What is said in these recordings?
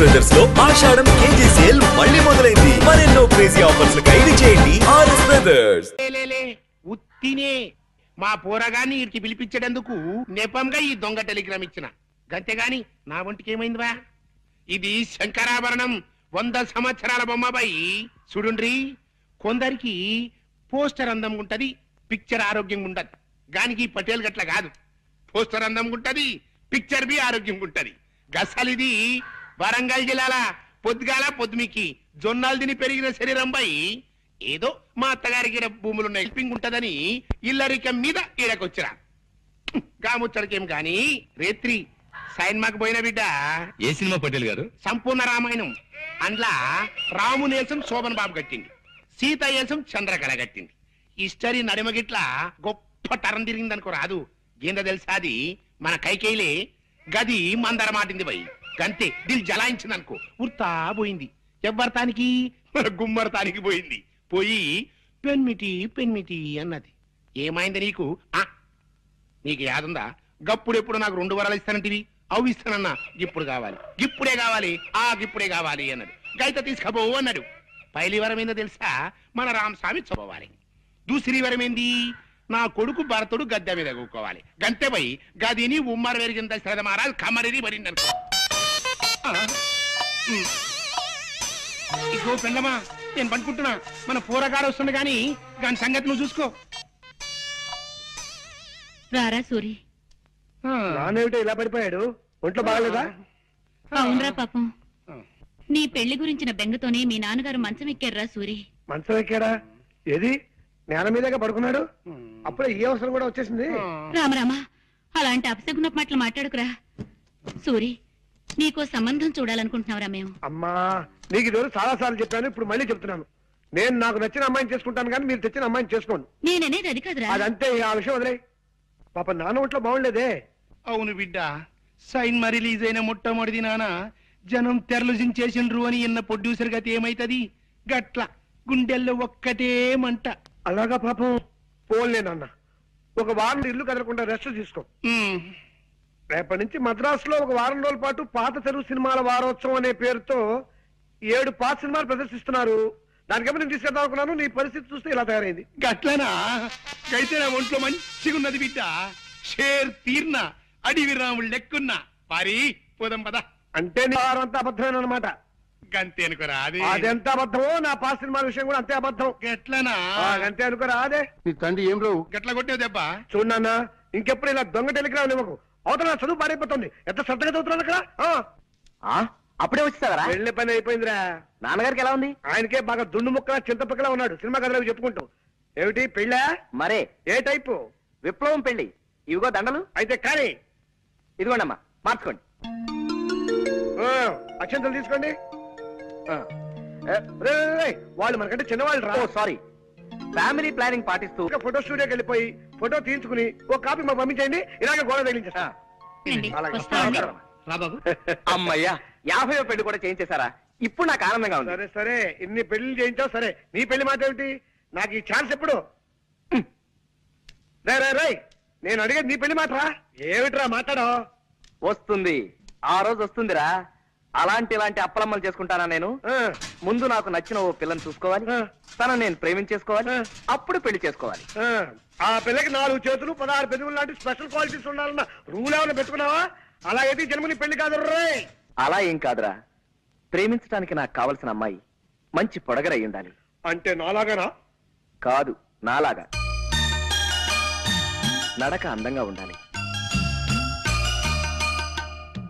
Brothers లో ఆషాఢం KG sale మళ్ళీ మొదలైంది. మరెన్నో క్రేజీ ఆఫర్స్ ఖైదీ చేయండి ఆర్ఎస్ బ్రదర్స్. ఉత్తినే మా పోరగాన్ని ఇడికి పిలిపించేటందుకు నెపంగా ఈ దొంగ టెలిగ్రామ్ ఇచ్చిన గంతేగాని నా ఒంటికి ఏమైందివా? ఇది శంకరాభరణం 100 సంవత్సరాల బొమ్మబాయి. చూడుండ్రి, కొందరికి పోస్టర్ అందంగా ఉంటది, పిక్చర్ ఆరోగ్యంగా ఉండదు. గానికి పటేల్ గట్ల కాదు, పోస్టర్ అందంగా ఉంటది, పిక్చర్ బి ఆరోగ్యంగా ఉంటది. గసలిది వరంగల్ జిల్లాల పొద్దుగాల పొద్దుమికి జొన్నాలు తిని పెరిగిన శరీరం బాయి. ఏదో మా అత్తగారికి భూములున్న హెల్పింగ్ ఉంటదని ఇల్లరికం మీద ఈడకొచ్చిరా. గాముచ్చడికేం గాని రేత్రి సైన్మాకు పోయిన బిడ్డ. ఏ సినిమా పటేల్ గారు? సంపూర్ణ రామాయణం. అందులో రామునేసం శోభన్ బాబు కట్టింది, సీత ఏసం చంద్రకళ కట్టింది. హిస్టరీ నడిమగిట్ల గొప్ప టరం తిరిగిందనుకో రాదు. ఏందో తెలుసాది, మన కైకేయిలే గది మందర మాటింది పోయి గంతే దిల్ జలాయించింది అనుకో, ఉర్తా పోయింది. ఎవ్వరతానికి గుమ్మరతానికి పోయింది. పోయి పెన్మిటి పెన్మిటి అన్నది. ఏమైంది నీకు? నీకు యాదుందా? గప్పుడెప్పుడు నాకు 2 వరాలు ఇస్తానంటివి, అవి ఇస్తానన్నా. ఇప్పుడు కావాలి, ఇప్పుడే కావాలి, ఇప్పుడే కావాలి అన్నాడు. గైత తీసుకపోవు అన్నాడు. పైలి వరం ఏందో తెలుసా? మన రామస్వామి చదవాలి. దూసరి వరం ఏంది? నా కొడుకు భరతుడు గద్దె మీద కూకోవాలి. గంతే పోయి గదిని ఉమ్మర వెరిగింద శ్రద్ధ మహారాజ్ కమరిని మరిందనుకో. ఇగో పెళ్ళమా, నేను పనుకుంటున్నా. మన పోరగాడు వస్తుంది గాని దాని సంగతి నువ్వు చూసుకో. రారా సూరి. నానేమిటో ఇలా పడిపోయాడు? ఒంట్లో బాగలేదా? అవునరా పాపం, నీ పెళ్లి గురించిన బెంగతోనే మీ నాన్నగారు మంచం ఎక్కారా సూరి. మంచం ఎక్కాడా? ఏది నేల మీదగా పడుకున్నాడు? అప్పుడే ఈ అవసరం కూడా వచ్చేసింది. రామరామా, అలాంటి అపశకున మాటలు మాట్లాడుకురా సూరి. నీకో సంబంధం చూడాలనుకుంటున్నావురా మేము. అమ్మా, నీకు ఇది చాలా సార్లు చెప్పాను, ఇప్పుడు మళ్ళీ చెప్తున్నాను. నేను నాకు నచ్చిన అమ్మాయిని చేసుకుంటాను కానీ మీరు తెచ్చిన అమ్మాయిని చేసుకోండి. నేననేది అది కాదురా. అదంతే, ఆ విషయం వదిలే. పాప నాన్న ఒంట్లో బాగుండేదే. అవును బిడ్డ, సైన్మా రిలీజ్ అయిన మొట్టమొదటి నాన్న జనం తెరలుజించేసిండ్రు అని ఇన్న ప్రొడ్యూసర్ గతి ఏమైతది? గట్ల గుండెల్లో ఒక్కటే మంట. అలాగా పాపం. పోన్లే నాన్న, ఒక వారం ఇల్లు కదలకుండా రెస్ట్ తీసుకో. రేపటి నుంచి మద్రాసులో ఒక వారం రోజుల పాటు పాత తెలుగు సినిమాల వారోత్సవం అనే పేరుతో 7 పాత సినిమాలు ప్రదర్శిస్తున్నారు. దానికేమో నేను తీసుకెళ్దాం అనుకున్నాను. నీ పరిస్థితి చూస్తే ఇలా తయారైంది. గట్లనా? అయితే నా ఒంట్లో మంచిగా ఉన్నది బిడ్డ. షేర్ తీర్న అడివి రాముడు లెక్కున్నా. పారి పోదాం పద. అంటే నీ వారంతా అబద్ధమైన అనమాట. గంతే అనుకోరా? అదెంత అబద్ధమో నా పాత సినిమాల విషయం కూడా అంతే అబద్ధం. గట్లనా? అంతే అనుకోరా? అదే నీ తండ్రి ఏం రావు గట్ల కొట్టే దెబ్బ. చూడన్నా, ఇంకెప్పుడు ఇలా దొంగ టెలిగ్రామ్ ఇవ్వకు. అవతల చదువు పాడైపోతుంది. ఎంత శ్రద్ధగా చదువుతున్నాను అక్కడ. అప్పుడే వచ్చేసావరా? వెళ్ళే పని అయిపోయిందిరా. నాన్నగారికి ఎలా ఉంది? ఆయనకే బాగా దుండు ముక్క చింతపక్కలా ఉన్నాడు. సినిమా కథలకు చెప్పుకుంటూ. ఏమిటి పెళ్ళా? మరే ఏ టైపు? విప్లవం పెళ్లి. ఇవిగో దండలు. అయితే కానీ ఇదిగోండమ్మా, మార్చుకోండి. అక్షంతలు తీసుకోండి. వాళ్ళు మనకంటే చిన్నవాళ్ళు రా. సారీ. ఫ్యామిలీ ప్లానింగ్ పాటిస్తూ ఫోటో స్టూడియోకి వెళ్ళిపోయి ఫోటో తీయించుకుని ఒక కాపీ మాకు పంపించండి. ఇలాగే గోడ తగిలించేస్తా. అమ్మయ్యా, 50వ పెళ్లి కూడా చేయించేశారా? ఇప్పుడు నాకు ఆనందంగా ఉంది. సరే సరే, ఇన్ని పెళ్లి చేయించావు సరే. నీ పెళ్లి మాట ఏమిటి? నాకు ఈ ఛాన్స్ ఎప్పుడు? రై, నేను అడిగేది నీ పెళ్లి మాటరా. ఏమిట్రా మాట్లాడో? వస్తుంది, ఆ రోజు వస్తుందిరా. ఇలాంటి అప్పలమ్మలు చేసుకుంటానా నేను? ముందు నాకు నచ్చిన ఓ పిల్లని చూసుకోవాలి, తను నేను ప్రేమించేసుకోవాలి, అప్పుడు పెళ్లి చేసుకోవాలి. ఆ పిల్లకి 4 చేతులు 16 పెదవులు లాంటి స్పెషల్ క్వాలిటీస్ ఉండాలన్న రూల్ ఏమైనా పెట్టుకున్నావా? అలాగైతే జన్మని పెళ్లి కాదు రే. అలా ఏం కాదురా, ప్రేమించడానికి నాకు కావలసిన అమ్మాయి మంచి పొడగరై ఉండాలి. అంటే నాలాగానా? కాదు, నాలాగా. నడక అందంగా ఉండాలి,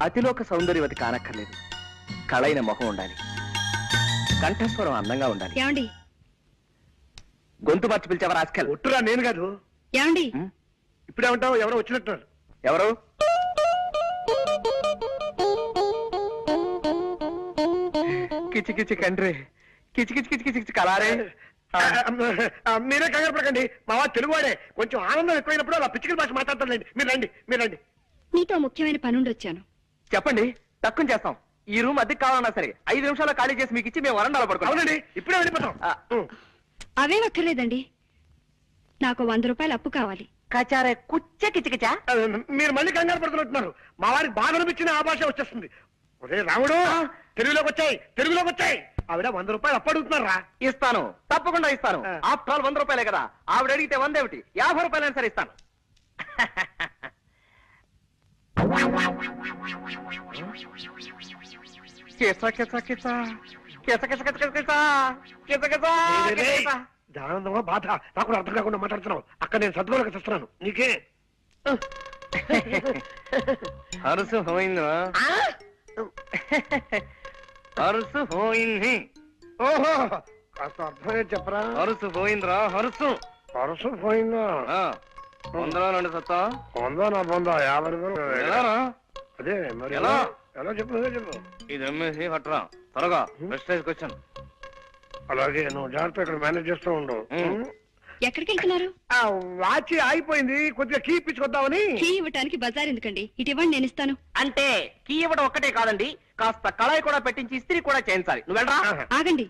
అతిలోక సౌందర్యవతి కానక్కర్లేదు. కళైన మొహం ఉండాలి, కంఠస్వరం అందంగా ఉండాలి. ఏమండి? గొంతు మార్చి పిలిచావా రాస్కల్? ఒట్టురా, నేను కాదు. ఏమండి? ఇప్పుడేమంటావు? ఎవరో వచ్చినట్టున్నారు. ఎవరు? కిచి కిచి కండ్రి, కిచి కిచి కిచి కిచి కలారే. మీరే కంగారు పడకండి, మా వాడు తెలుగువాడే. కొంచెం ఆనందం ఎక్కువైనప్పుడు అలా పిచ్చికల భాష మాట్లాడతారులేండి. మీరు రండి, మీరు రండి. నీతో ముఖ్యమైన పనుండి వచ్చాను. చెప్పండి, తక్కువ చేస్తాం. ఈ రూమ్ అద్దెకి కావాలన్నా సరే 5 నిమిషాల్లో ఖాళీ చేసి మీకు ఇచ్చి మేము వరండాలో పడుకోవాలి. అవునండి, ఇప్పుడే వెళ్ళిపోతాం. అవేం అక్కర్లేదండి, నాకు 100 రూపాయలు అప్పు కావాలి. కచారే కుచ్చ కిచకిచా. మీరు మళ్ళీ కంగారు పడుతున్నట్టున్నారు. మా వారికి బాధ అనిపించిన ఆ భాష వచ్చేస్తుంది. ఒరే రాముడు, తెలుగులోకి వచ్చాయి ఆవిడ 100 రూపాయలు అప్పు అడుగుతున్నారా? ఇస్తాను, తప్పకుండా ఇస్తాను. ఆఫ్టర్ ఆల్ 100 రూపాయలే కదా. ఆవిడ అడిగితే 100 ఏమిటి, 50 రూపాయలైనా సరే ఇస్తాను. ఆనందమా బాధ నాకు కూడా అర్థం కాకుండా మాట్లాడుతున్నావు. అక్కడ నేను సద్గోళక చేస్తున్నాను. నీకే అరుసు పోయిందా? అరుసు పోయింది. ఓహో కాస్త అర్థమే చెప్పరా? అరుసు పోయిందిరా, అరుసు. అరుసు పోయిందా? 100లో 2 సత్తా. 100 నా 100 50 రూపాయలు. ఎలారా? అదే మరి ఎలా? ఎలా చెప్పు చెప్పు. ఇది అమ్మేసి పట్టరా త్వరగా. ప్రెస్టేజ్కి వచ్చాను. అలాగే నువ్వు జాగ్రత్త ఇక్కడ మేనేజ్ చేస్తూ ఉండు. ఎక్కడికి వెళ్తున్నారు? ఆ వాచి ఆగిపోయింది, కొద్దిగా కీ ఇప్పించుకొద్దామని. కీ ఇవ్వటానికి బజార్ ఎందుకండి, ఇటు ఇవ్వండి, నేను ఇస్తాను. అంటే కీ ఇవ్వడం ఒక్కటే కాదండి, కాస్త కళాయి కూడా పెట్టించి ఇస్త్రీ కూడా చేయించాలి. నువ్వు వెళ్ళరా. ఆగండి,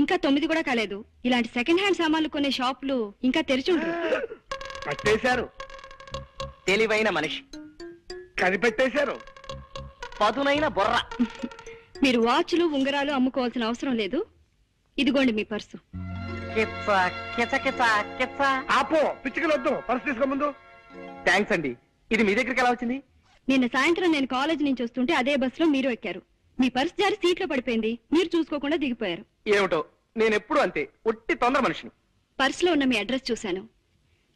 ఇంకా 9 కూడా కాలేదు. ఇలాంటి సెకండ్ హ్యాండ్ సామాన్లు కొనే షాపులు ఇంకా తెరిచి ఉండరు. పట్టేశారు. తెలివైన మనిషి, కనిపెట్టేశారు. పదునైన బొర్ర. మీరు వాచ్లు ఉంగరాలు అమ్ముకోవాల్సిన అవసరం లేదు. ఇదిగోండి మీ పర్సు. ఆపో, పిచ్చికలు వద్దు. పర్సు తీసుకో ముందు. థ్యాంక్స్ అండి. ఇది మీ దగ్గరికి ఎలా వచ్చింది? నిన్న సాయంత్రం నేను కాలేజ్ నుంచి వస్తుంటే అదే బస్సులో మీరు ఎక్కారు. మీ పర్సు జారి సీట్లో పడిపోయింది. మీరు చూసుకోకుండా దిగిపోయారు. ఏమిటో, నేను ఎప్పుడు అంతే, ఒట్టి తొందర మనిషిని. పర్సులో ఉన్న మీ అడ్రస్ చూశాను.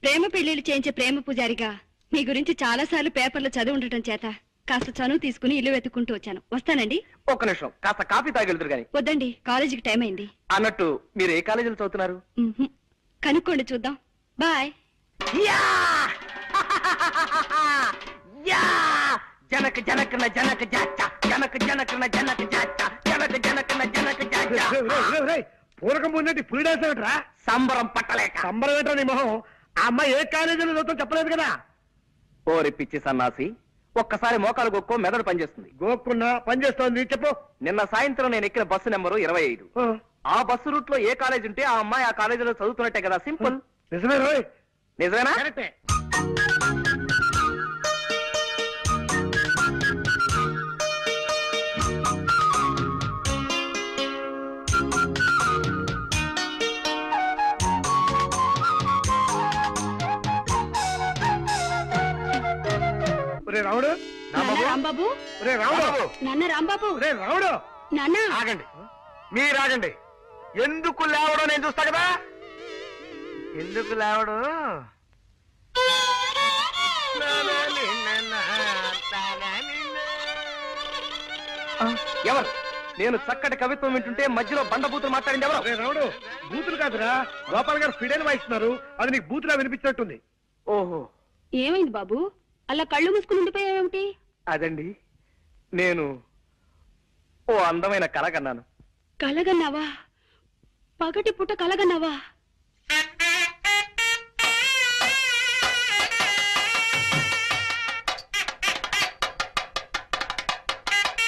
ప్రేమ పెళ్లిళ్లు చేయించే ప్రేమ పూజారిగా మీ గురించి చాలా సార్లు పేపర్లో చదివి ఉండటం చేత కాస్త చనువు తీసుకుని ఇల్లు వెతుక్కుంటూ వచ్చాను. వస్తానండి. ఒక్క నిమిషం, కాస్త కాఫీ తాగెళ్తురు గాని. వద్దండి, కాలేజీకి టైం అయింది. అన్నట్టు మీరు ఏ కాలేజీలో చదువుతున్నారు? కనుక్కోండి, చూద్దాం. బాయ్. జనక జనకన జనక జాచ, జనక జనకన జనక జాచ, జనక జనకన జనక జాచ. పూరకం ఉన్నట్టు పులి డాన్స్ ఏమిట్రా? సంబరం పట్టలేక. సంబరం ఏంట్రా నీ మొహం? ఆ అమ్మాయి ఏ కాలేజీలో చదువుతాం చెప్పలేదు కదా. ఓరి పిచ్చి సన్నాసి, ఒక్కసారి మోకాలు గొక్కో మెదడు పనిచేస్తుంది. గోక్కున్నా పని చేస్తోంది. చెప్పు. నిన్న సాయంత్రం నేను ఎక్కిన బస్సు నెంబరు 25. ఆ బస్సు రూట్ లో ఏ కాలేజ్ ఉంటే ఆ అమ్మాయి ఆ కాలేజీలో చదువుతున్నట్టే కదా. సింపుల్. నిజమే రోయ్. నిజమేనా? రాముడు, రాంబాబు, రాముడు, నాన్న రాంబాబు, రాముడు, నాన్న. ఆగండి, మీరాగండి. ఎందుకు లేవడం నేను చూస్తా కదా. ఎందుకు లేవడం? ఎవరు? నేను చక్కటి కవిత్వం వింటుంటే మధ్యలో బండబూతులు మాట్లాడింది ఎవరు? రాముడు, బూతులు కాదురా, గోపాల్ గారు ఫిడైన్ వాయిస్తున్నారు. అది నీకు బూతులా వినిపించినట్టుంది. ఓహో, ఏమైంది బాబు, అలా కళ్ళు మూసుకుని ఉండిపోయావేమిటి? అదండి, నేను ఓ అందమైన కళ కన్నాను. కలగన్నావా? పగటి పుట్ట కలగన్నావా?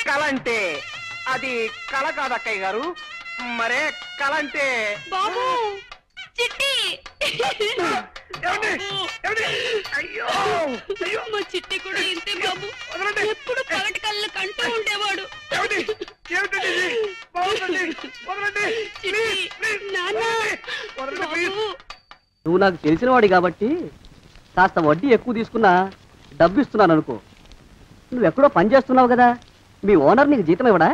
కళ అంటే అది కళ కాదు అక్కయ్య గారు. మరే కళ అంటే బాబు, చిట్టి. మా చిట్టి కూడా ఇంతే బాబు, ఎప్పుడు పగటి కళ్ళ కంటూ ఉండేవాడు. నువ్వు నాకు తెలిసిన వాడి కాబట్టి కాస్త వడ్డీ ఎక్కువ తీసుకున్నా డబ్బు ఇస్తున్నాను అనుకో. నువ్వెక్కడో పని చేస్తున్నావు కదా, మీ ఓనర్ నీకు జీతం ఇవ్వడా?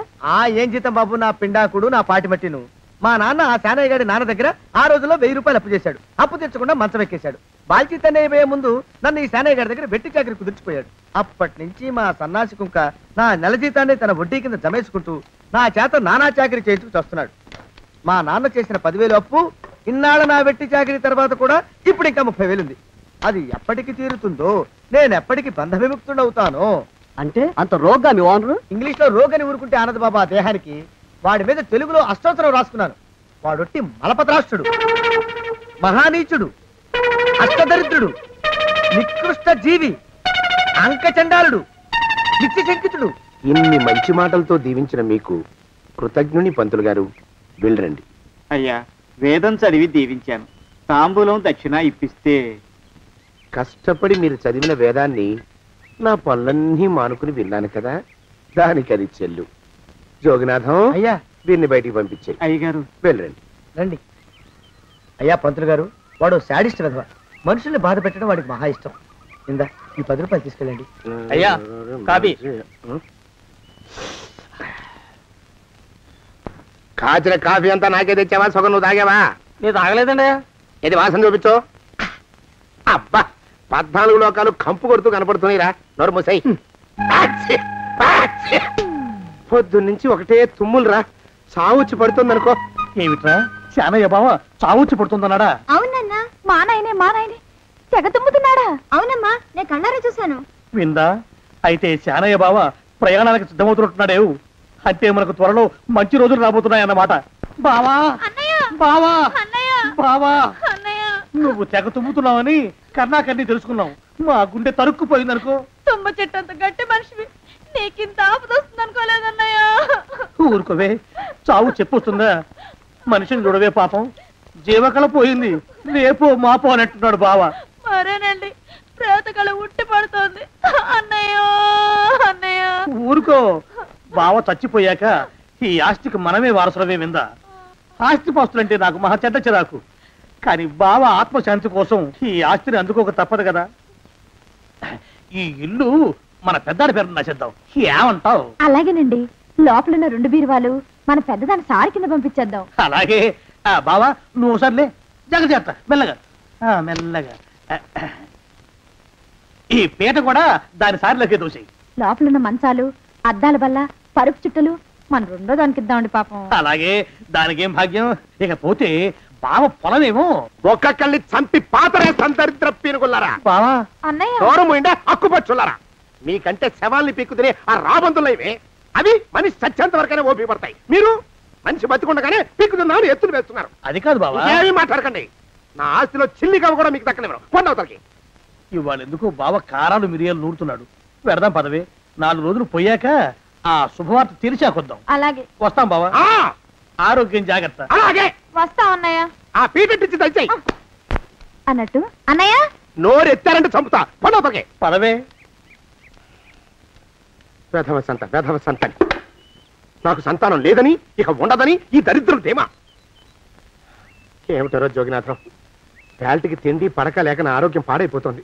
ఏం జీతం బాబు, నా పిండాకుడు, నా పాటి మట్టిను. మా నాన్న ఆ శానయ్య గారి నాన్న దగ్గర ఆ రోజుల్లో 1000 రూపాయలు అప్పు చేశాడు. అప్పు తెచ్చకుండా మంచం ఎక్కేశాడు. బాల్చిత్ అయిపోయే ముందు నన్ను ఈ శానయ్య గారి దగ్గర వెట్టి చాకరి కుదిర్చిపోయాడు. అప్పటి నుంచి మా సన్నాసి కుంక నా నెల జీతాన్ని తన వడ్డీ కింద జమేసుకుంటూ నా చేత నానా చాకరీ చేయించుకు వస్తున్నాడు. మా నాన్న చేసిన 10,000 అప్పు ఇన్నాళ్ళ నా వెట్టి చాకరీ తర్వాత కూడా ఇప్పుడు ఇంకా 30,000 ఉంది. అది ఎప్పటికి తీరుతుందో, నేను ఎప్పటికి బంధ విముక్తుడవుతానో. అంటే అంత రోగ్గా మీ ఓనరు? ఇంగ్లీష్ లో రోగని ఊరుకుంటే ఆనంద్ బాబా దేహానికి, వాడి మీద తెలుగులో అష్టోత్తరం రాసుకున్నాను. వాడొట్టి మలపత్రాష్ట్రుడు, మహానీచుడు, అష్టదరిద్రుడు, నికృష్ట జీవి, అంకచండాలుడు, నిత్యశంకితుడు. ఇన్ని మంచి మాటలతో దీవించిన మీకు కృతజ్ఞుని పంతులు గారు. వెళ్ళరండి. అయ్యా, వేదం చదివి దీవించాను. తాంబూలం దక్షిణ ఇప్పిస్తే. కష్టపడి మీరు చదివిన వేదాన్ని నా పనులన్నీ మానుకుని విన్నాను కదా, దానికి అది చెల్లు. జోగినాథం అయ్యా దీన్ని బయటికి పంపించేయి. అయ్యగారు వెళ్ళండి. రండి. అయ్యా పంతులు గారు, వాడు శాడిస్ట్ విధవ. మనుషుల్ని బాధ పెట్టడం వాడికి మహా ఇష్టం. ఇందా ఈ 10 రూపాయలు తీసుకెళ్ళండి. అయ్యా, కాపీ. కాచిన కాఫీ అంతా నాకే తెచ్చావా? సగం నువ్వు తాగావా? నేను తాగలేదండి. ఇది వాసన చూపించు. అబ్బా, 14 లోకాలు కంపు కొడుతూ కనపడుతున్నాయిరా. నోరు మూసాయి. పొద్దున్నుంచి ఒకటే తుమ్ములురా. సావుచ్చి పడుతుందనుకో. ఏమిట్రా శానయ్య బావ చావుచ్చి పడుతుందన్నాడా? అవునన్నా, మా నాయనే తెగ తుమ్ముతున్నాడా? అవునమ్మా, నేను కళ్ళారా చూశాను. విందా? అయితే శానయ్య బావ ప్రయాణానికి సిద్ధమవుతున్నట్టున్నాడేవు. అంటే మనకు త్వరలో మంచి రోజులు రాబోతున్నాయన్నమాట. బావా బావా బావా, నువ్వు తెగ తుమ్ముతున్నావని కర్ణాకర్ణి తెలుసుకున్నావు. మా గుండె తరుక్కుపోయిందనుకో. తుమ్మ చెట్టు అంత గట్టి మనిషివి, నీకింత ఆపదొస్తుంది అనుకోలేదన్నయ్య. ఊరుకోవే, చావు చెప్పొస్తుందా? మనిషిని చూడవే పాపం, జీవకళ పోయింది. రేపో మాపో అన్నట్టున్నాడు బావ. మరేనండి, ప్రేతకళ ఉట్టి పడుతోంది అన్నయ్య. ఊరుకో, బావ చచ్చిపోయాక ఈ ఆస్తికి మనమే వారసులమే విందా. ఆస్తిపాస్తులంటే నాకు మహా చెడ్డ చిరాకు. కానీ బావ ఆత్మశాంతి కోసం ఈ ఆస్తిని అందుకోక తప్పదు కదా. ఈ ఇల్లు మన పెద్దాడి పేరు నచ్చేద్దాం. ఏమంటావు? అలాగేనండి, లోపలున్న 2 బీరువాలు మన పెద్దదాన్ని సారి కింద పంపించేద్దాం. అలాగే. బావా నువ్వు సర్లే, జాగ్రత్త, మెల్లగా మెల్లగా. ఈ పీట కూడా దాని సారిలోకి దూసేయి. లోపలున్న మంచాలు, అద్దాల బల్ల, పరుపు చుట్టలు మన 2వ దానికి ఇద్దామండి పాపం. అలాగే, దానికేం భాగ్యం. ఇకపోతే బావ పొలమేమో ఒక్కొక్కల్ని చంపి పాతరే సంతరిద్ర పీనుకున్నారా. బావా అన్నయ్య, దూరం పోయిండా అక్కుపచ్చున్నారా. మీకంటే శవాల్ని పీక్కుతినే ఆ రాబందులైవే. అవి మనిషి చచ్చేంత వరకనే ఓపి పడతాయి. మీరు మనిషి బతికుండగానే పీక్కుతున్నామని ఎత్తులు వేస్తున్నారు. అది కాదు బావా. ఏమీ మాట్లాడకండి. నా ఆస్తిలో చిల్లికవ కూడా మీకు దక్కనివ్వరు. కొండవతలకి. ఇవాళ ఎందుకో బావ కారాలు మిరియాలు నూరుతున్నాడు. పెడదాం పదవే. 4 రోజులు పోయాక ఆ శుభవార్త తీర్చాకొద్దాం. అలాగే వస్తాం బావా. ఆరోగ్యం జాగ్రత్త. అలాగే వస్తాం అన్నయ్య. ఆ పీటెట్టించి దయచేయి. అన్నట్టు అన్నయ్య, నోరు ఎత్తారంటే చంపుతా. కొండవతలకి పదవే. వేధవ సంతని. నాకు సంతానం లేదని, ఇక ఉండదని ఈ దరిద్రం ధీమా. ఏమిటారో జోగినాథం, వేల్టికి తిండి పడక లేక నా ఆరోగ్యం పాడైపోతుంది.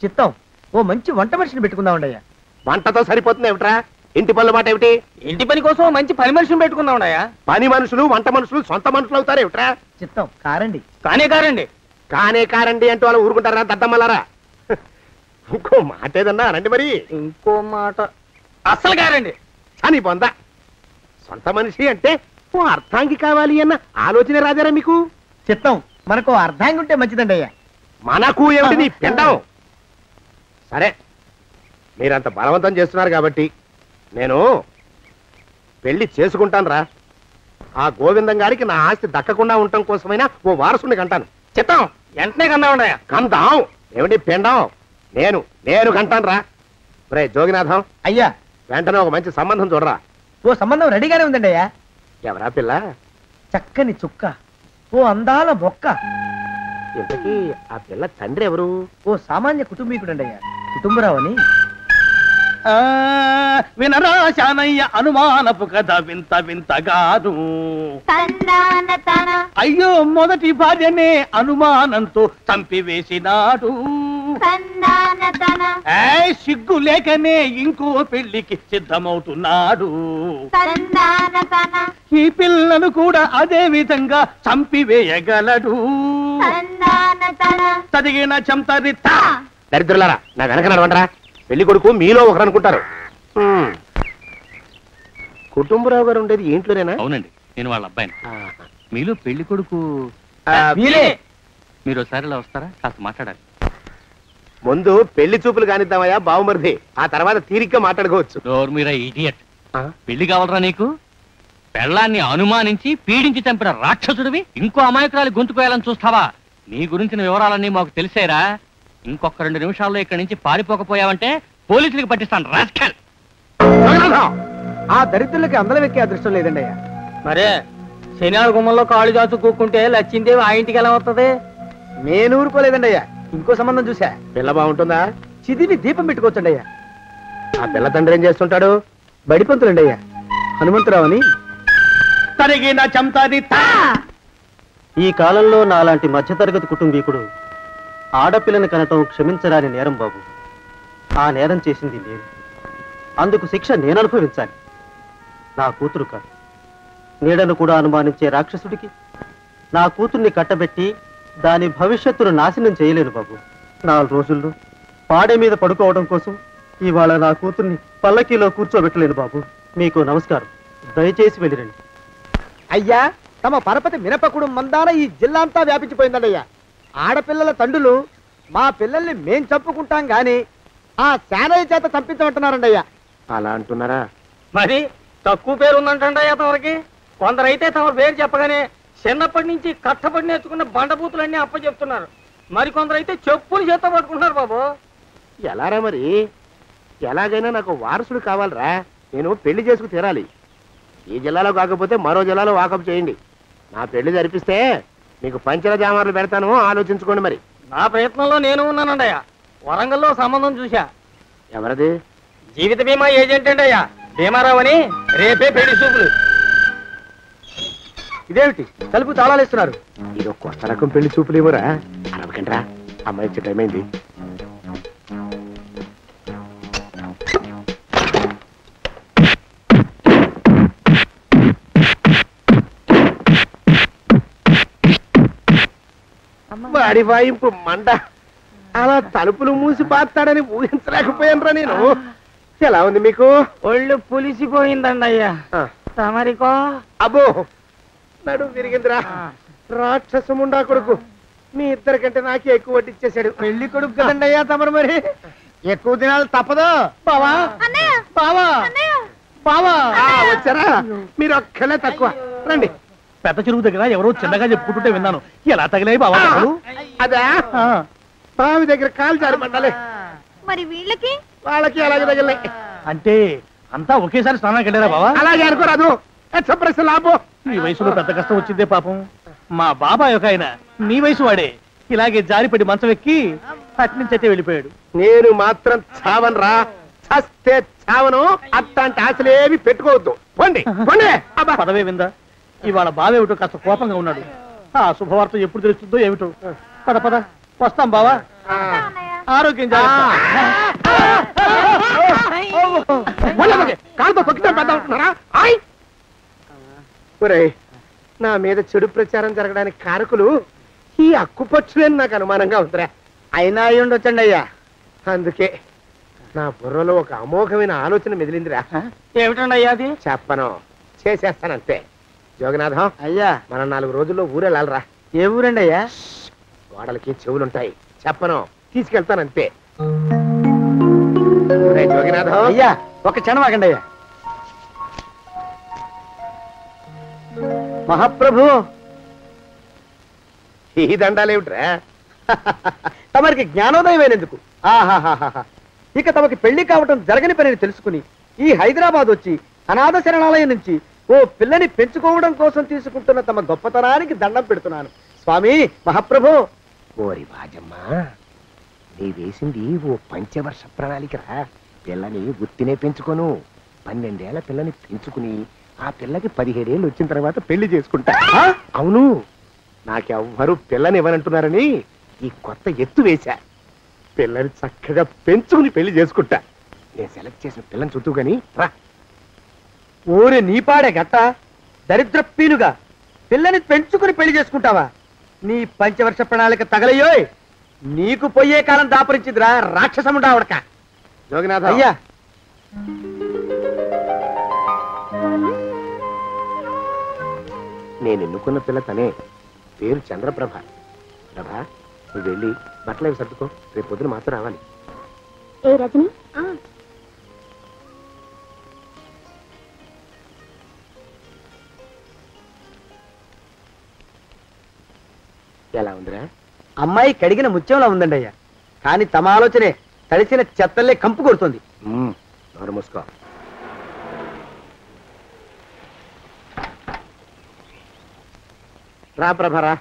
చిత్తం, ఓ మంచి వంట మనిషిని పెట్టుకుందామండయ్యా. వంటతో సరిపోతుంది ఏమిట్రా? ఇంటి పనుల మాట ఏమిటి? ఇంటి పని కోసం మంచి పని మనిషిని పెట్టుకుందామయ్యా. పని మనుషులు, వంట మనుషులు సొంత మనుషులు అవుతారు ఏమిట్రా? చిత్తం, కారండి. కానే కారండి అంటూ వాళ్ళు ఊరుకుంటారా దద్దమ్మలారా? ఇంకో మాట ఏదన్నా రండి మరి. ఇంకో మాట అస్సలు కారండి అని పొందా. సొంత మనిషి అంటే ఓ అర్థాంగి కావాలి అన్న ఆలోచన రాజారా మీకు? చిత్తం, మనకు అర్ధాంగి ఉంటే మంచిదండి అయ్యా. మనకు ఏమిటి నీ పిండం? సరే, మీరంత బలవంతం చేస్తున్నారు కాబట్టి నేను పెళ్లి చేసుకుంటాను రా. ఆ గోవిందం గారికి నా ఆస్తి దక్కకుండా ఉండటం కోసమైనా ఓ వారసుని కంటాను. చిత్తం, వెంటనే కందామయ్యా. కందాం ఏమిటి పిండం? నేను కంటాను రా. రే జోగినాథం, అయ్యా వెంటనే ఒక మంచి సంబంధం చూడరా. ఓ సంబంధం రెడీగానే ఉందండి అయ్యా. ఎవరా పిల్ల? చక్కని చుక్క, ఓ అందాల మొక్క. ఇంతకీ ఆ పిల్ల తండ్రి ఎవరు? ఓ సామాన్య కుటుంబీకుడండి అయ్యా, కుటుంబరావు అని. వినరా శానయ్య అనుమానపు కథ వింత వింతగాదు. అయ్యో మొదటి భార్యనే అనుమానంతో చంపివేసినాడు. సిగ్గు లేకనే ఇంకో పెళ్లికి సిద్ధమవుతున్నాడు. ఈ పిల్లను కూడా అదే విధంగా చంపివేయగలడు. చదివిన చెంతరిత. దరిద్రులారా, నా వెనక నడవంటరా. పెళ్లి కొడుకు మీలో ఒకరు అనుకుంటారు. కుటుంబరావు గారు ఉండేది ఏంట్లోనేనా? అవునండి, నేను వాళ్ళ అబ్బాయిని. మీలో పెళ్లి కొడుకు మీరు ఒకసారి ఇలా వస్తారా? కాస్త మాట్లాడాలి. ముందు పెళ్లి చూపులు కానిద్దామయ్యా బావుమరిది, ఆ తర్వాత తీరిగ్గా మాట్లాడుకోవచ్చు. మీరా ఇడియట్. పెళ్లి కావాలరా నీకు? పెళ్ళాన్ని అనుమానించి పీడించి చంపిన రాక్షసుడివి ఇంకో అమాయకురాలి గొంతుకోయాలని చూస్తావా? నీ గురించిన వివరాలన్నీ మాకు తెలిసేరా. ఇంకొక 2 నిమిషాల్లో ఇక్కడి నుంచి పారిపోకపోయావంటే పోలీసులకు పట్టిస్తాను. రాస్కల్. ఆ దరిద్రులకి అందలం ఎక్కే అదృష్టం లేదండి అయ్యా. మరే శనివారం గుమ్మంలో కాళ్ళు చాచు కూకుంటే లచ్చిందేవి ఆ ఇంటికి ఎలా వస్తుంది? నేను ఊరుకోలేదండి అయ్యా. ఇంకో సంబంధం చూసా. పిల్ల బాగుంటుందా? చిదివి దీపం పెట్టుకోవచ్చండి అయ్యా. ఆ పిల్ల తండ్రి ఏం చేస్తుంటాడు? బడిపంతులండి అయ్యా. హనుమంతరావుని తరిగిన చంతది ఈ కాలంలో నాలాంటి మధ్యతరగతి కుటుంబీకుడు ఆడపిల్లని కనటం క్షమించరాని నేరం బాబు. ఆ నేరం చేసింది నేను. అందుకు శిక్ష నేను అనుభవించాలి. నా కూతురు కాదు, నీడను కూడా అనుమానించే రాక్షసుడికి నా కూతుర్ని కట్టబెట్టి దాని భవిష్యత్తును నాశనం చేయలేను బాబు. 4 రోజుల్లో పాడే మీద పడుకోవడం కోసం ఇవాళ నా కూతుర్ని పల్లకీలో కూర్చోబెట్టలేను బాబు. మీకు నమస్కారం, దయచేసి వెళ్ళిరండి. అయ్యా, తమ పరపతి మినపకుడు మందాన ఈ జిల్లా అంతా వ్యాపించిపోయిందండయ్యా. ఆడపిల్లల తండ్రులు మా పిల్లల్ని మేం చంపుకుంటాం గాని ఆ శానయ్య చేత చంపించమంటున్నారండి అయ్యా. అలా అంటున్నారా? మరి తక్కువ పేరు ఉందంటండయ్యా తమరికి. కొందరైతే తమ పేరు చెప్పగానే చిన్నప్పటి నుంచి కట్టబడి నేర్చుకున్న బండబూతులన్నీ అప్పచెప్తున్నారు. మరి కొందరైతే చెప్పులు చేత పట్టుకుంటున్నారు బాబు. ఎలారా మరి? ఎలాగైనా నాకు వారసుడు కావాలరా. నేను పెళ్లి చేసుకు తీరాలి. ఈ జిల్లాలో కాకపోతే మరో జిల్లాలో వాకప్ చేయండి. నా పెళ్లి జరిపిస్తే మీకు పంచల జామార్లు పెడతాను, ఆలోచించుకోండి. మరి నా ప్రయత్నంలో నేను ఉన్నానండయ్యా. వరంగల్లో సంబంధం చూశా. ఎవరది? జీవిత బీమా ఏజెంట్ అండి అయ్యా, భీమారావు అని. రేపే పెళ్లి చూపులు. ఇదేమిటి తలుపు తాళాలేస్తున్నారు? ఇది కొత్త రకం పెళ్లి చూపులేమోరా. అరవకండ్రా, అమ్మాయి వచ్చే టైం అయింది. వాడి వాయింపు మంట. అలా తలుపులు మూసి పాతాడని ఊహించలేకపోయానురా నేను. ఎలా ఉంది మీకు? ఒళ్ళు పులిసిపోయిందండి అయ్యా. తమరికో? అబ్బో, నడు విరిగిందిరా. రాక్షసముండా కొడుకు మీ ఇద్దరికంటే నాకే ఎక్కువ వడ్డిచ్చేశాడు. పెళ్లి కొడుకు కదండి అయ్యా తమరు. మరి ఎక్కువ దినాలు తప్పదు. బావా బావా బావా వచ్చారా? మీరు ఒక్కలే తక్కువ. రండి. పెద్ద చెరువు దగ్గర ఎవరో చిన్నగా చెప్పుకుంటుంటే విన్నాను. ఎలా తగిలాయి బాబా? అదా బావి దగ్గర కాలు జారి పడ్డాలి. మరి వీళ్ళకి వాళ్ళకి అలాగే తగిలినాయి. అంటే అంతా ఒకేసారి స్నానానికి వెళ్ళారా బావా? అలాగే అనుకోరాదు. లాభం. ఈ వయసులో పెద్ద కష్టం వచ్చిందే పాపం. మా బాబాయ్ ఒక ఆయన నీ వయసు వాడే ఇలాగే జారిపడి మంచం ఎక్కి అట్నుంచి అయితే వెళ్ళిపోయాడు. నేను మాత్రం చావనరా. చస్తే చావను. అట్లాంటి ఆశలేవి పెట్టుకోవద్దు. పోండి పోండి. పదవే విందా. ఇవాళ బావేమిటో కాస్త కోపంగా ఉన్నాడు. ఆ శుభవార్త ఎప్పుడు తెలుస్తుందో ఏమిటో. పద పద, వస్తాం బావా. ఆరోగ్యం కాలుతో తొక్కితే పెద్ద ఉంటున్నారా? నా మీద చెడు ప్రచారం జరగడానికి కారకులు ఈ అక్కుపక్షులని నాకు అనుమానంగా ఉందిరా. అయినా అయి ఉండొచ్చండి అయ్యా. అందుకే నా బుర్రలో ఒక అమోఘమైన ఆలోచన మెదిలిందిరా. ఏమిటండి అయ్యా అది? చెప్పను, చేసేస్తానంతే. జోగనాథం అయ్యా, మనం 4 రోజుల్లో ఊరెళ్ళాలరా. ఏ ఊరండి అయ్యా? గోడలకి చెవులుంటాయి. చెప్పను, తీసుకెళ్తానంతే. జోగినాథం అయ్యా, ఒక క్షణం ఆగండి అయ్యా. మహాప్రభు, ఈ దండాలేమిట్రా? తమరికి జ్ఞానోదయం అయినందుకు. ఆహాహాహా. ఇక తమకి పెళ్లి కావటం జరగని పనిని తెలుసుకుని ఈ హైదరాబాద్ వచ్చి అనాథ శరణాలయం నుంచి ఓ పిల్లని పెంచుకోవడం కోసం తీసుకుంటున్న తమ గొప్పతనానికి దండం పెడుతున్నాను స్వామి. మహాప్రభు. ఓరి బాజమ్మా, నీ వేసింది ఓ పంచవర్ష ప్రణాళికరా. పిల్లని గుర్తినే పెంచుకోను. 12 ఏళ్ల పిల్లని పెంచుకుని ఆ పిల్లకి 17 ఏళ్ళు వచ్చిన తర్వాత పెళ్లి చేసుకుంటా. అవును, నాకెవ్వరూ పిల్లని ఇవ్వనంటున్నారని ఈ కొత్త ఎత్తు వేశా. పిల్లని చక్కగా పెంచుకుని పెళ్లి చేసుకుంటా. నేను సెలెక్ట్ చేసిన పిల్లని చుట్టూ గాని రా. ఓరే నీపాడే గట్ట దరిద్ర పీనుగా, పిల్లని పెంచుకుని పెళ్లి చేసుకుంటావా? నీ పంచవర్ష ప్రణాళిక తగలయ్యోయ్. నీకు పోయే కాలం దాపరించిందిరా రాక్షసముండా ఉడక. జోగినాథ అయ్యా, నేను ఎన్నుకున్న పిల్ల తనే. పేరు చంద్రప్రభ. ప్రభ, నువ్వు వెళ్ళి బట్టలు అవి సర్దుకో. రేపు పొద్దున మాత్రం రావాలి. ఏ రజని, ఎలా ఉందిరా? అమ్మాయి కడిగిన ముత్యంలా ఉందండి అయ్యా. కానీ తమ ఆలోచనే తడిసిన చెత్తల్లే కంపు కొడుతుంది. నోరు మూసుకో. రా ప్రభరా,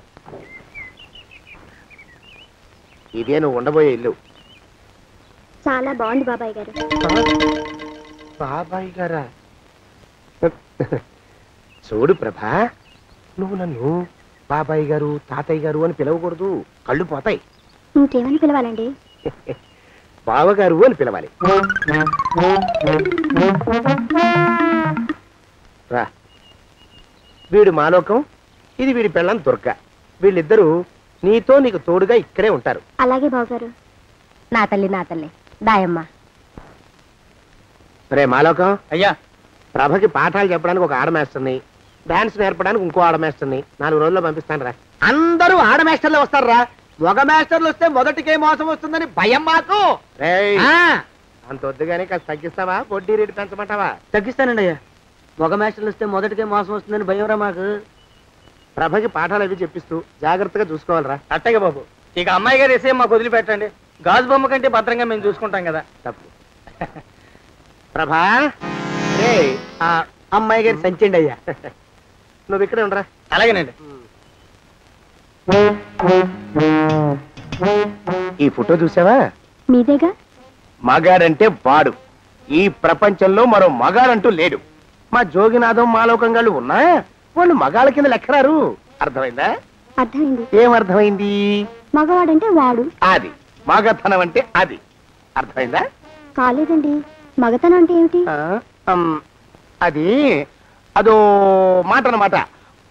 ఇదే నువ్వు ఉండబోయే ఇల్లు. చాలా బాగుంది బాబాయ్ గారు. బాబాయ్ గారా? చూడు ప్రభా, నువ్వు నన్ను బాబాయ్ గారు తాతయ్య గారు అని పిలవకూడదు, కళ్ళు పోతాయి. ఇంకేమని పిలవాలండి? బావగారు అని పిలవాలి. రా, వీడు మాలోకం, ఇది వీడి పెళ్ళాం దుర్గ. వీళ్ళిద్దరూ నీతో నీకు తోడుగా ఇక్కడే ఉంటారు. అలాగే బావగారు. నా తల్లి దాయమ్మ. రే మాలోకం, అయ్యా, ప్రభకి పాఠాలు చెప్పడానికి ఒక ఆడమేస్టర్ని, డాన్స్ నేర్పడానికి ఇంకో ఆడమేస్టర్ని 4 రోజుల్లో పంపిస్తాను రా. అందరూ ఆడ మాస్టర్లు వస్తారా? మగ మాస్టర్లు వస్తే మొదటికే మోసం వస్తుందని భయం మాకు. అంత వద్దుగానే కాస్త తగ్గిస్తావా? వడ్డీ రేటు పెంచమంటావా? తగ్గిస్తానండి అయ్యా. మగ మాస్టర్లు వస్తే మొదటికే మోసం వస్తుందని భయం రా మాకు. ప్రభకి పాఠాలు అవి చెప్పిస్తూ జాగ్రత్తగా చూసుకోవాలరా. అట్టగే బాబు. ఇక అమ్మాయి గారు వేసే మాకు వదిలిపెట్టండి. గాజు బొమ్మ కంటే భద్రంగా మేము చూసుకుంటాం కదా. తప్పు. ప్రభా, రే ఆ అమ్మాయి గారి సంచండి అయ్యా. నువ్వు ఇక్కడే ఉండరా. అలాగేనండి. ఈ ఫోటో చూసావా? మీదేగా. మగాడంటే వాడు. ఈ ప్రపంచంలో మరో మగాడంటూ లేడు. మా జోగినాథం మాలోకంగాళ్ళు ఉన్నా వాళ్ళు మగాళ్ళ కింద లెక్కరారు. అర్థమైందా? అర్థమైంది. ఏమర్థమైంది? మగవాడంటే వాడు. అది మగతనం అంటే అది. అర్థమైందా? కాలేదండి. మగతనం అంటే ఏమిటి? అది అదో మాట అన్నమాట.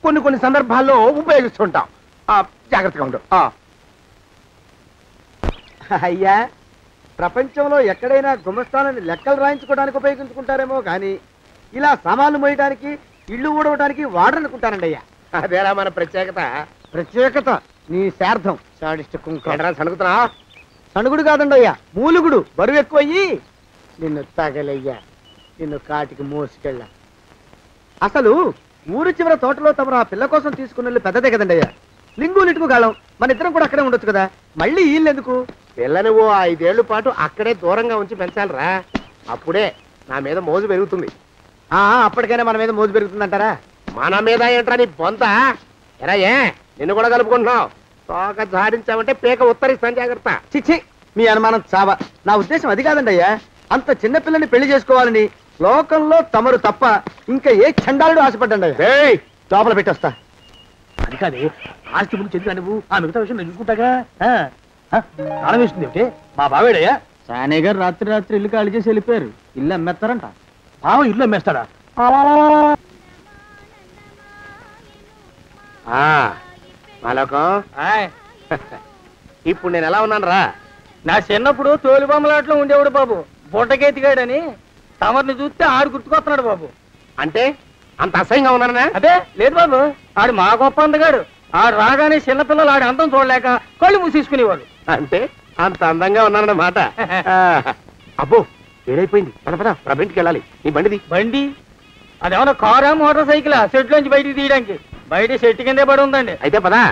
కొన్ని సందర్భాల్లో ఉపయోగిస్తుంటాం. జాగ్రత్తగా ఉండు. అయ్యా, ప్రపంచంలో ఎక్కడైనా గుమస్థానాన్ని లెక్కలు రాయించుకోవడానికి ఉపయోగించుకుంటారేమో కానీ ఇలా సామాన్లు మోయడానికి, ఇల్లు ఊడవడానికి వాడరనుకుంటానండి అయ్యా. అదేరా మన ప్రత్యేకత. ప్రత్యేకత నీ శార్థం. సాడిస్ట్ కుంక. సణుకుతున్నా? సణుగుడు కాదండి అయ్యా, మూలుగుడు. బరువు ఎక్కువయ్యి నిన్ను తగలయ్యా, నిన్ను కాటికి మోసుకెళ్ళ. అసలు ఊరు చివర తోటలో తమరు ఆ పిల్ల కోసం తీసుకున్న పెద్దదే కదండి అయ్యా. లింగు లిటుకు గాలం. మన ఇద్దరం కూడా అక్కడే ఉండొచ్చు కదా. మళ్ళీ వీళ్ళు ఎందుకు? పిల్లని ఓ 5 ఏళ్ల పాటు అక్కడే దూరంగా ఉంచి పెంచాలరా. అప్పుడే నా మీద మోజు పెరుగుతుంది. అప్పటికైనా మన మీద మోజు పెరుగుతుందంటారా? మన మీద ఏంట్రా నీ బొంత? ఎరా, నిన్ను కూడా కలుపుకుంటున్నావు. తోక జాడించావంటే పీక ఉత్తరిస్తాను, జాగ్రత్త. చిచ్చి, మీ అనుమానం చావా. నా ఉద్దేశం అది కాదండి అయ్యా. అంత చిన్న పిల్లని పెళ్లి చేసుకోవాలని లోకంలో తమరు తప్ప ఇంకా ఏ చండాలుడు ఆశపడ్డండి అయ్యా. లోపల పెట్టొస్తా. అది కాదే, ఆస్తి ముందు చెందుగా నువ్వు ఆ మిగతా విషయం నేను చూసుకుంటాగా. తాళం వేస్తుంది ఏమిటి? మా బావేడయ్యా. సానే గారు రాత్రి ఇల్లు ఖాళీ చేసి వెళ్ళిపోయారు. ఇల్లు అమ్మేస్తారంట. బావ ఇల్లు అమ్మేస్తాడా? మాలోకం, ఇప్పుడు నేను ఎలా ఉన్నాను రా? నా చిన్నప్పుడు తోలుబొమ్మలాట్లో ఉండేవాడు బాబు, బుట్టకెత్తిగాడని. తమరిని చూస్తే ఆడు గుర్తుకొస్తున్నాడు బాబు. అంటే అంత అసహ్యంగా ఉన్నానా? అదే లేదు బాబు, ఆడు మా గొప్ప అందగాడు. ఆడు రాగానే చిన్నపిల్లలు ఆడి అందం చూడలేక కళ్ళు మూసేసుకునేవాడు. అంటే అంత అందంగా ఉన్నానన్నమాట. అబ్బో, ఏడైపోయింది. పద ప్రభంటికి వెళ్ళాలి. నీ బండిది. బండి అదేమన్నా కారా మోటార్ సైకిల్? సెట్ లోంచి బయటికి తీయడానికి. బయట చెట్టు కిందే పడి ఉందండి. అయితే పదా.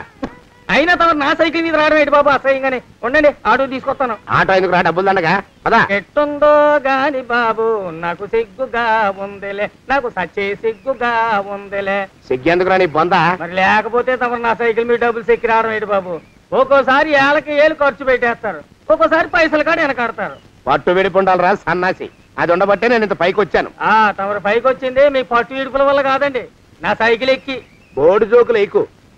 అయినా తమ నా సైకిల్ మీద రావడం ఏంటి బాబు అసహ్యంగానే. ఉండండి, ఆటో తీసుకొస్తాను. ఆటో ఎందుకు రా, డబ్బులు దండగా. పదా. ఎట్టుందో గాని బాబు నాకు సిగ్గుగా ఉందిలే, నాకు సచ్చే సిగ్గుగా ఉందిలే. సిగ్గెందుకు రా నీ బొంద? మరి లేకపోతే తమ నా సైకిల్ మీద డబ్బులు సెక్కి రావడం ఏంటి బాబు? ఒక్కోసారి ఏళ్ళకి ఖర్చు పెట్టేస్తారు, ఒక్కోసారి పైసలు కాడ వెనకాడతారు. పట్టు విడిపుండాలరా సన్నాసి. అది ఉండబట్టే నేను ఇంత పైకి వచ్చాను. తమరు పైకి వచ్చింది మీ పట్టు విడుపుల వల్ల కాదండి, నా సైకిల్ ఎక్కి. బోర్డు జోకులు ఎక్కువ.